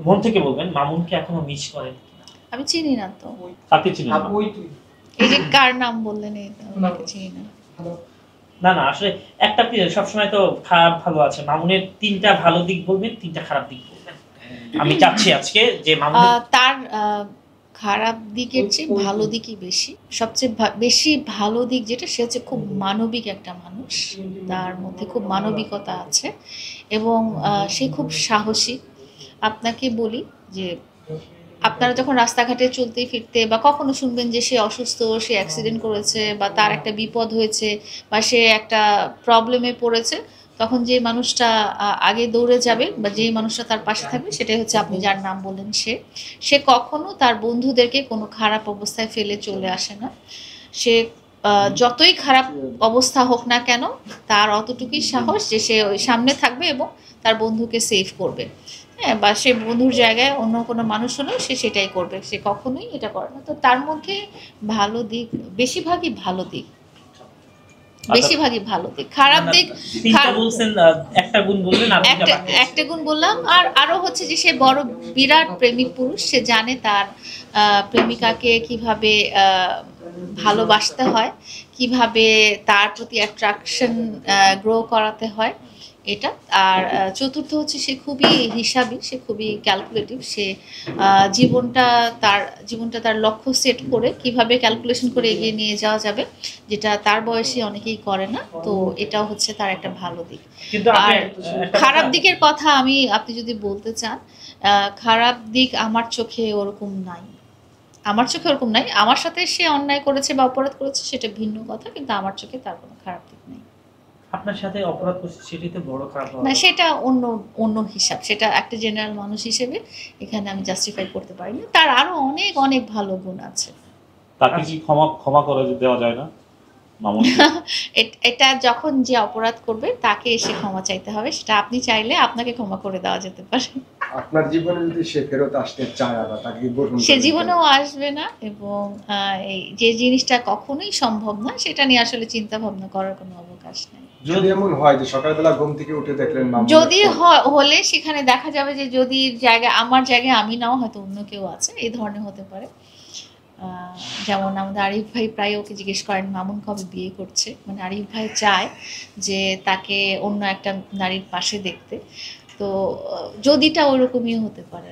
মন থেকে বলবেন মামুনকে এখনো মিস করেন? আমি চিনি না তো। কাকে চিনেন না? এই যে কার নাম বললেন ওনাকে চিনি না। না না আসলে একটা সবসময় তো খারাপ ভালো আছে, মামুনের ৩টা ভালো দিক বলবেন, ৩টা খারাপ দিক বলবেন। আমি চাচ্ছি আজকে যে মামুনের তার খারাপ দিকের চেয়ে ভালো দিকই বেশি। সবচেয়ে বেশি ভালো দিক যেটা, সে হচ্ছে খুব মানবিক একটা মানুষ, তার মধ্যে খুব মানবিকতা আছে এবং সে খুব সাহসী। আপনাকে বলি যে আপনারা যখন রাস্তাঘাটে চলতে ফিরতে বা কখনো শুনবেন যে সে অসুস্থ, সে অ্যাক্সিডেন্ট করেছে বা তার একটা বিপদ হয়েছে বা সে একটা প্রবলেমে পড়েছে, তখন যে মানুষটা আগে দৌড়ে যাবে বা যে মানুষটা তার পাশে থাকবে সেটাই হচ্ছে আপনি যার নাম বললেন সে কখনো তার বন্ধুদেরকে কোনো খারাপ অবস্থায় ফেলে চলে আসে না। সে যতই খারাপ অবস্থা হোক না কেন, তার অতটুকুই সাহস যে সে ওই সামনে থাকবে এবং তার বন্ধুকে সেভ করবে। হ্যাঁ, বা সে বন্ধুর জায়গায় অন্য কোনো মানুষ হলেও সে সেটাই করবে, সে কখনোই এটা করে না। তো তার মধ্যে ভালো দিক বেশিরভাগই ভালো দিক, বেশিরভাগই ভালো দিক। খারাপ দিক বলছেন, একটা গুণ বললেন, একটা গুণ বললাম। আর আরো হচ্ছে যে সে বড় বিরাট প্রেমিক পুরুষ, সে জানে তার প্রেমিকাকে কিভাবে ভালোবাসতে হয়, কিভাবে তার প্রতি অ্যাট্রাকশন গ্রো করাতে হয় এটা। আর চতুর্থ হচ্ছে সে খুবই হিসাবী, সে খুবই ক্যালকুলেটিভ। সে জীবনটা তার লক্ষ্য সেট করে কিভাবে ক্যালকুলেশন করে এগিয়ে নিয়ে যাওয়া যাবে, যেটা তার বয়সে অনেকেই করে না। তো এটাও হচ্ছে তার একটা ভালো দিক। আর খারাপ দিকের কথা আপনি যদি বলতে চান, খারাপ দিক আমার চোখে ওরকম নাই। আমার সাথে সে অন্যায় করেছে বা অপরাধ করেছে সেটা ভিন্ন কথা, কিন্তু আমার চোখে তার কোনো খারাপ দিক নেই। আপনার সাথে অপরাধ করছে সেটাই তো বড় খারাপ না, সেটা অন্য হিসাব। সেটা একটা জেনারেল মানুষ হিসেবে এখানে আমি জাস্টিফাই করতে পারি না। তার আরো অনেক অনেক ভালো গুণ আছে। তাকে কি ক্ষমা করে দেওয়া যায় না? এটা যখন যে অপরাধ করবে তাকে এসে ক্ষমা চাইতে হবে, সেটা আপনি চাইলে আপনাকে ক্ষমা করে দেওয়া যেতে পারে। আপনার জীবনে যদি সে ফেরত আসতে চায়, আবার তাকে গ্রহণ সে জীবনেও আসবে না এবং এই যে জিনিসটা কখনোই সম্ভব না, সেটা নিয়ে আসলে চিন্তা ভাবনা করার কোনো অবকাশ নেই। যদি এমন হয় যে সকালবেলা ঘুম থেকে উঠে দেখলেন যদি হলে সেখানে দেখা যাবে যে যদি আমার জায়গায় আমি নাও, হয়তো অন্য কেউ আছে, এই ধরনের হতে পারে। যেমন আমাদের আরিফ ভাই প্রায় ওকে জিজ্ঞেস করেন মামুন কবে বিয়ে করছে, মানে আরিফ ভাই চায় যে তাকে অন্য একটা নারীর পাশে দেখতে। তো যদিটা ওরকমই হতে পারে।